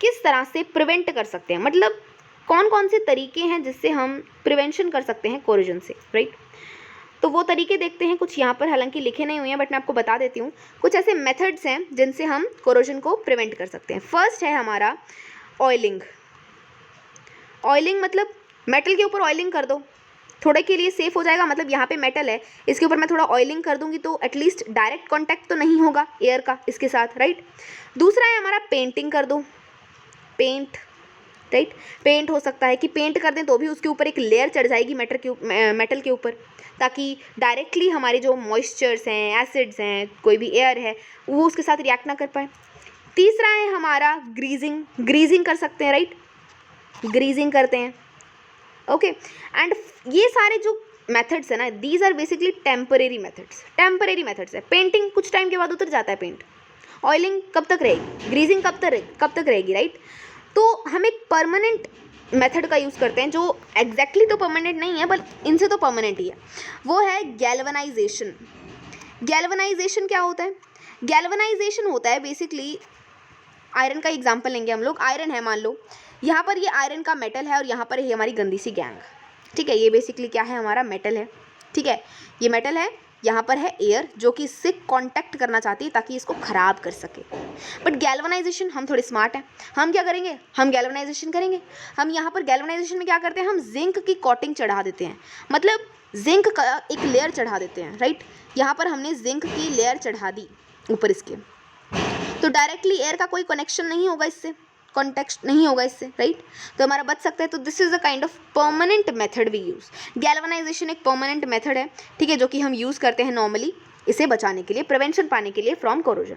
किस तरह से प्रिवेंट कर सकते हैं, मतलब कौन कौन से तरीके हैं जिससे हम प्रिवेंशन कर सकते हैं कोरोजन से, राइट। तो वो तरीके देखते हैं, कुछ यहाँ पर हालांकि लिखे नहीं हुए हैं बट मैं आपको बता देती हूँ। कुछ ऐसे मेथड्स हैं जिनसे हम कोरोजन को प्रिवेंट कर सकते हैं। फर्स्ट है हमारा ऑयलिंग। ऑयलिंग मतलब मेटल के ऊपर ऑयलिंग कर दो, थोड़े के लिए सेफ हो जाएगा। मतलब यहाँ पे मेटल है, इसके ऊपर मैं थोड़ा ऑयलिंग कर दूंगी तो एटलीस्ट डायरेक्ट कांटेक्ट तो नहीं होगा एयर का इसके साथ, राइट। दूसरा है हमारा पेंटिंग कर दो, पेंट, राइट। पेंट हो सकता है कि पेंट कर दें तो भी उसके ऊपर एक लेयर चढ़ जाएगी मेटल के ऊपर, ताकि डायरेक्टली हमारे जो मॉइस्चर्स हैं, एसिड्स हैं, कोई भी एयर है वो उसके साथ रिएक्ट ना कर पाए। तीसरा है हमारा ग्रीजिंग, ग्रीजिंग कर सकते हैं, राइट, ग्रीजिंग करते हैं, ओके। एंड ये सारे जो मेथड्स है ना, these are basically temporary methods, temporary methods है। पेंटिंग कुछ टाइम के बाद उतर जाता है पेंट, ऑयलिंग कब तक रहेगी, ग्रीजिंग कब तक रहेगी, राइट। तो हम एक परमानेंट मेथड का यूज़ करते हैं जो एग्जैक्टली तो परमानेंट नहीं है बट इनसे तो परमानेंट ही है, वो है गैल्वनाइजेशन। गैल्वनाइजेशन क्या होता है? गैल्वनाइजेशन होता है बेसिकली, आयरन का एग्जांपल लेंगे हम लोग। आयरन है, मान लो यहाँ पर ये आयरन का मेटल है और यहाँ पर है हमारी गंदी सी गैंग, ठीक है। ये बेसिकली क्या है, हमारा मेटल है, ठीक है। ये मेटल है, यहाँ पर है एयर जो कि इससे कांटेक्ट करना चाहती है ताकि इसको ख़राब कर सके। बट गैल्वनाइजेशन, हम थोड़े स्मार्ट हैं, हम क्या करेंगे, हम गैल्वनाइजेशन करेंगे। हम यहाँ पर गैल्वनाइजेशन में क्या करते हैं, हम जिंक की कोटिंग चढ़ा देते हैं, मतलब जिंक का एक लेयर चढ़ा देते हैं, राइट। यहाँ पर हमने जिंक की लेयर चढ़ा दी ऊपर इसके, तो डायरेक्टली एयर का कोई कनेक्शन नहीं होगा इससे, कॉन्टेक्स्ट नहीं होगा इससे, राइट। तो हमारा बच सकता है। तो this is a kind of permanent method we use. Galvanization एक परमानेंट मेथड है, ठीक है, जो कि हम यूज़ करते हैं नॉर्मली इसे बचाने के लिए, प्रिवेंशन पाने के लिए फ्रॉम कोरोजन।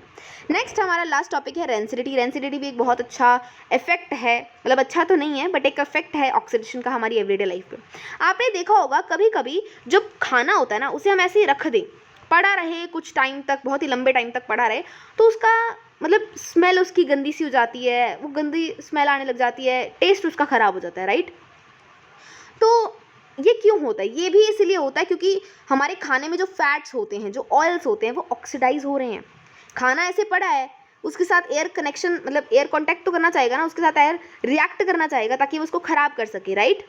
नेक्स्ट हमारा लास्ट टॉपिक है रेंसिडिटी। रेंसिडिटी भी एक बहुत अच्छा इफेक्ट है, मतलब अच्छा तो नहीं है बट एक इफेक्ट है ऑक्सीडेशन का हमारी एवरीडे लाइफ पे। आपने देखा होगा कभी कभी जब खाना होता है ना, उसे हम ऐसे ही रख दें, पड़ा रहे कुछ टाइम तक, बहुत ही लंबे टाइम तक पड़ा रहे, तो उसका मतलब स्मेल उसकी गंदी सी हो जाती है, वो गंदी स्मेल आने लग जाती है, टेस्ट उसका ख़राब हो जाता है, राइट। तो ये क्यों होता है? ये भी इसलिए होता है क्योंकि हमारे खाने में जो फैट्स होते हैं, जो ऑयल्स होते हैं, वो ऑक्सीडाइज हो रहे हैं। खाना ऐसे पड़ा है, उसके साथ एयर कनेक्शन, मतलब एयर कॉन्टैक्ट तो करना चाहेगा ना, उसके साथ एयर रिएक्ट करना चाहेगा ताकि वो उसको ख़राब कर सके, राइट।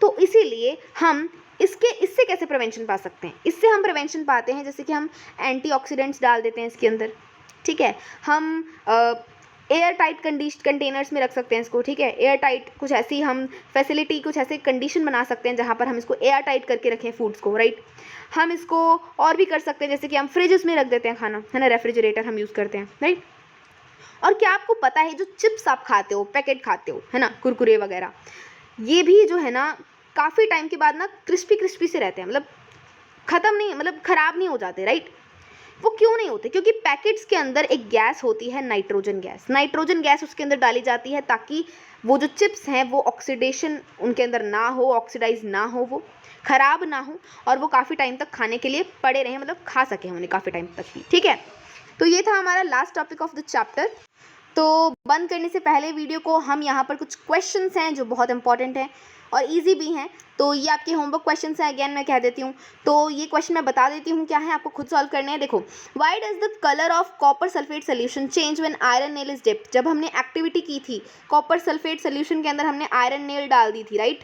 तो इसीलिए हम इससे कैसे प्रिवेंशन पा सकते हैं? इससे हम प्रिवेंशन पाते हैं जैसे कि हम एंटीऑक्सीडेंट्स डाल देते हैं इसके अंदर, ठीक है। हम एयर टाइट कंटेनर्स में रख सकते हैं इसको, ठीक है। एयर टाइट कुछ ऐसी हम फैसिलिटी, कुछ ऐसे कंडीशन बना सकते हैं जहाँ पर हम इसको एयर टाइट करके रखें फूड्स को, राइट। हम इसको और भी कर सकते हैं, जैसे कि हम फ्रिजेस में रख देते हैं खाना, है ना, रेफ्रिजरेटर हम यूज़ करते हैं, राइट। और क्या आपको पता है जो चिप्स आप खाते हो, पैकेट खाते हो, है ना, कुरकुरे वगैरह, ये भी जो है ना काफ़ी टाइम के बाद ना क्रिस्पी क्रिस्पी से रहते हैं, मतलब ख़त्म नहीं, मतलब ख़राब नहीं हो जाते, राइट। वो क्यों नहीं होते? क्योंकि पैकेट्स के अंदर एक गैस होती है, नाइट्रोजन गैस। नाइट्रोजन गैस उसके अंदर डाली जाती है ताकि वो जो चिप्स हैं वो ऑक्सीडेशन उनके अंदर ना हो, ऑक्सीडाइज ना हो, वो ख़राब ना हो और वो काफ़ी टाइम तक खाने के लिए पड़े रहें, मतलब खा सकें उन्हें काफ़ी टाइम तक भी, ठीक है। तो ये था हमारा last topic of the chapter. तो बंद करने से पहले वीडियो को हम यहाँ पर कुछ क्वेश्चंस हैं जो बहुत इंपॉर्टेंट हैं और इजी भी हैं, तो ये आपके होमवर्क क्वेश्चंस हैं। अगेन मैं कह देती हूँ, तो ये क्वेश्चन मैं बता देती हूँ क्या है, आपको खुद सॉल्व करने हैं। देखो, why does the colour of copper sulphate solution change when iron nail is dipped? जब हमने एक्टिविटी की थी, कॉपर सल्फेट सोल्यूशन के अंदर हमने आयरन नेल डाल दी थी, राइट,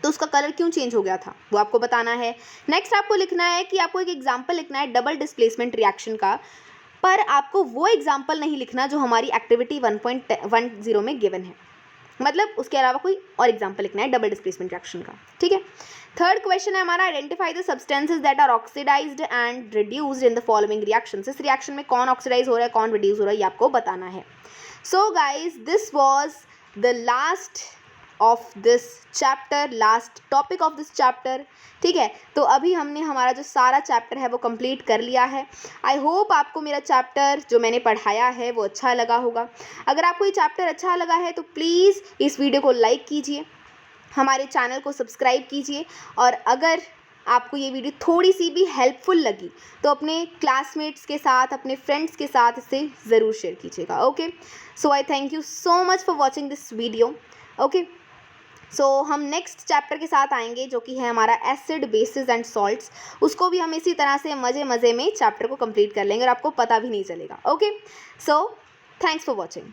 तो उसका कलर क्यों चेंज हो गया था वो आपको बताना है। नेक्स्ट आपको लिखना है कि आपको एक एग्जाम्पल लिखना है डबल डिस्प्लेसमेंट रिएक्शन का, पर आपको वो एग्जाम्पल नहीं लिखना जो हमारी एक्टिविटी 1.10 में गिवन है, मतलब उसके अलावा कोई और एग्जाम्पल लिखना है डबल डिस्प्लेसमेंट रिएक्शन का, ठीक है। थर्ड क्वेश्चन है हमारा, identify the substances that are oxidized and reduced in the following reactions. इस रिएक्शन में कौन ऑक्सीडाइज हो रहा है, कौन रिड्यूस हो रहा है, ये आपको बताना है। So guys, this was the last of this chapter, last topic of this chapter. ठीक है, तो अभी हमने हमारा जो सारा चैप्टर है वो कंप्लीट कर लिया है। आई होप आपको मेरा चैप्टर जो मैंने पढ़ाया है वो अच्छा लगा होगा। अगर आपको ये चैप्टर अच्छा लगा है तो प्लीज़ इस वीडियो को लाइक कीजिए, हमारे चैनल को सब्सक्राइब कीजिए, और अगर आपको ये वीडियो थोड़ी सी भी हेल्पफुल लगी तो अपने क्लासमेट्स के साथ, अपने फ्रेंड्स के साथ इसे ज़रूर शेयर कीजिएगा। Okay, so I thank you so much for watching this video. Okay, so हम नेक्स्ट चैप्टर के साथ आएंगे जो कि है हमारा एसिड, बेसिस एंड सॉल्ट्स। उसको भी हम इसी तरह से मज़े मज़े में चैप्टर को कंप्लीट कर लेंगे और आपको पता भी नहीं चलेगा। Okay, so thanks for watching.